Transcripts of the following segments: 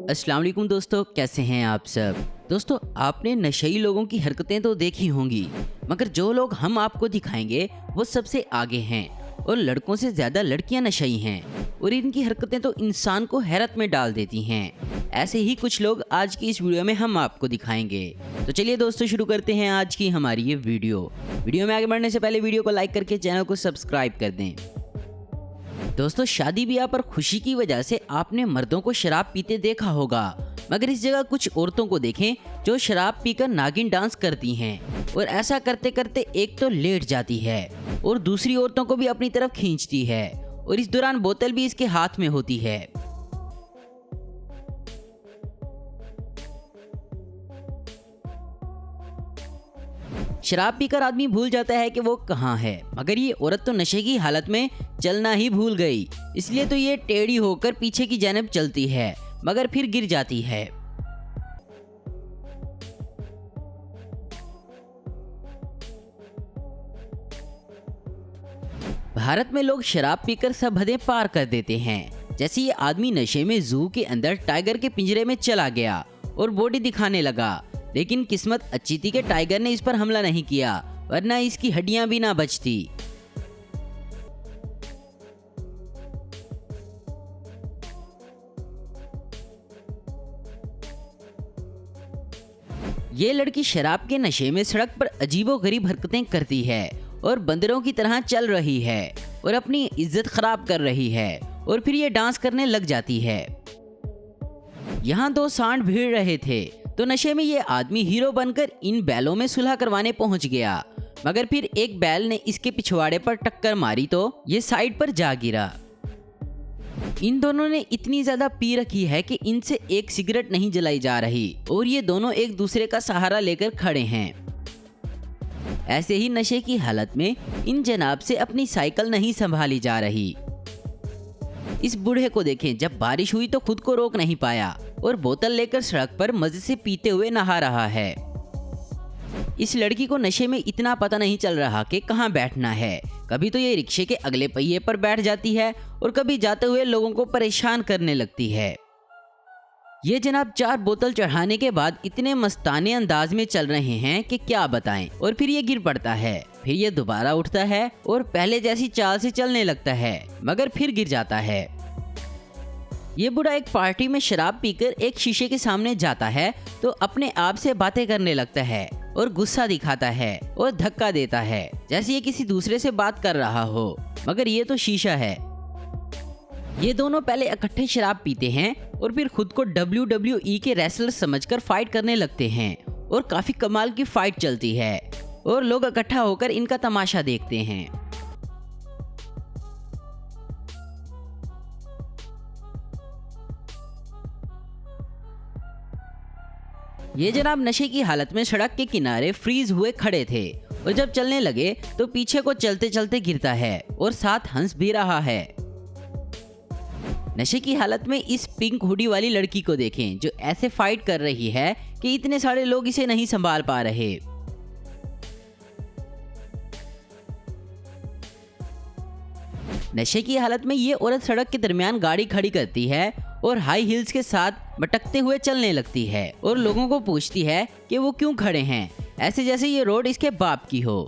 अस्सलाम वालेकुम दोस्तों, कैसे हैं आप सब। दोस्तों, आपने नशेई लोगों की हरकतें तो देखी होंगी, मगर जो लोग हम आपको दिखाएंगे वो सबसे आगे हैं और लड़कों से ज़्यादा लड़कियां नशेई हैं और इनकी हरकतें तो इंसान को हैरत में डाल देती हैं। ऐसे ही कुछ लोग आज की इस वीडियो में हम आपको दिखाएंगे। तो चलिए दोस्तों, शुरू करते हैं आज की हमारी ये वीडियो में आगे बढ़ने से पहले वीडियो को लाइक करके चैनल को सब्सक्राइब कर दें। दोस्तों, शादी ब्याह पर खुशी की वजह से आपने मर्दों को शराब पीते देखा होगा, मगर इस जगह कुछ औरतों को देखें जो शराब पीकर नागिन डांस करती हैं और ऐसा करते करते एक तो लेट जाती है और दूसरी औरतों को भी अपनी तरफ खींचती है और इस दौरान बोतल भी इसके हाथ में होती है। शराब पीकर आदमी भूल जाता है कि वो कहाँ है, मगर ये औरत तो नशे की हालत में चलना ही भूल गई। इसलिए तो ये टेढ़ी होकर पीछे की जानिब चलती है, मगर फिर गिर जाती है। भारत में लोग शराब पीकर सब हदें पार कर देते हैं। जैसे ये आदमी नशे में जू के अंदर टाइगर के पिंजरे में चला गया और बॉडी दिखाने लगा, लेकिन किस्मत अच्छी थी कि टाइगर ने इस पर हमला नहीं किया, वरना इसकी हड्डियां भी ना बचती। ये लड़की शराब के नशे में सड़क पर अजीबोगरीब हरकतें करती है और बंदरों की तरह चल रही है और अपनी इज्जत खराब कर रही है और फिर ये डांस करने लग जाती है। यहाँ दो सांड भिड़ रहे थे तो नशे में ये आदमी हीरो बनकर इन बैलों में सुलह करवाने पहुंच गया, मगर फिर एक बैल ने इसके पिछवाड़े पर टक्कर मारी तो ये साइड पर जा गिरा। इन दोनों ने इतनी ज्यादा पी रखी है कि इनसे एक सिगरेट नहीं जलाई जा रही और ये दोनों एक दूसरे का सहारा लेकर खड़े हैं। ऐसे ही नशे की हालत में इन जनाब से अपनी साइकिल नहीं संभाली जा रही। इस बूढ़े को देखें, जब बारिश हुई तो खुद को रोक नहीं पाया और बोतल लेकर सड़क पर मजे से पीते हुए नहा रहा है। इस लड़की को नशे में इतना पता नहीं चल रहा कि कहाँ बैठना है। कभी तो ये रिक्शे के अगले पहिए पर बैठ जाती है और कभी जाते हुए लोगों को परेशान करने लगती है। ये जनाब 4 बोतल चढ़ाने के बाद इतने मस्ताने अंदाज में चल रहे हैं कि क्या बताएं, और फिर ये गिर पड़ता है। फिर ये दोबारा उठता है और पहले जैसी चाल से चलने लगता है, मगर फिर गिर जाता है। ये बूढ़ा एक पार्टी में शराब पीकर एक शीशे के सामने जाता है तो अपने आप से बातें करने लगता है और गुस्सा दिखाता है और धक्का देता है, जैसे ये किसी दूसरे से बात कर रहा हो, मगर ये तो शीशा है। ये दोनों पहले इकट्ठे शराब पीते हैं और फिर खुद को WWE के रेसलर समझकर फाइट करने लगते हैं और काफी कमाल की फाइट चलती है और लोग इकट्ठा होकर इनका तमाशा देखते हैं। ये जनाब नशे की हालत में सड़क के किनारे फ्रीज हुए खड़े थे और जब चलने लगे तो पीछे को चलते चलते गिरता है और साथ हंस भी रहा है। नशे की हालत में इस पिंक हुडी वाली लड़की को देखें जो ऐसे फाइट कर रही है कि इतने सारे लोग इसे नहीं संभाल पा रहे। नशे की हालत में ये औरत सड़क के दरमियान गाड़ी खड़ी करती है और हाई हील्स के साथ मटकते हुए चलने लगती है और लोगों को पूछती है कि वो क्यों खड़े हैं, ऐसे जैसे ये रोड इसके बाप की हो।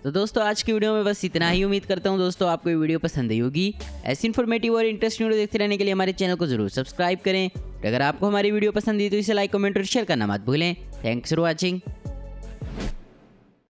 तो दोस्तों, आज की वीडियो में बस इतना ही। उम्मीद करता हूँ दोस्तों आपको ये वीडियो पसंद आई होगी। ऐसी इन्फॉर्मेटिव और इंटरेस्टिंग वीडियो देखते रहने के लिए हमारे चैनल को जरूर सब्सक्राइब करें। अगर आपको हमारी वीडियो पसंद आई तो इसे लाइक, कमेंट और शेयर करना मत भूलें। Thanks for watching.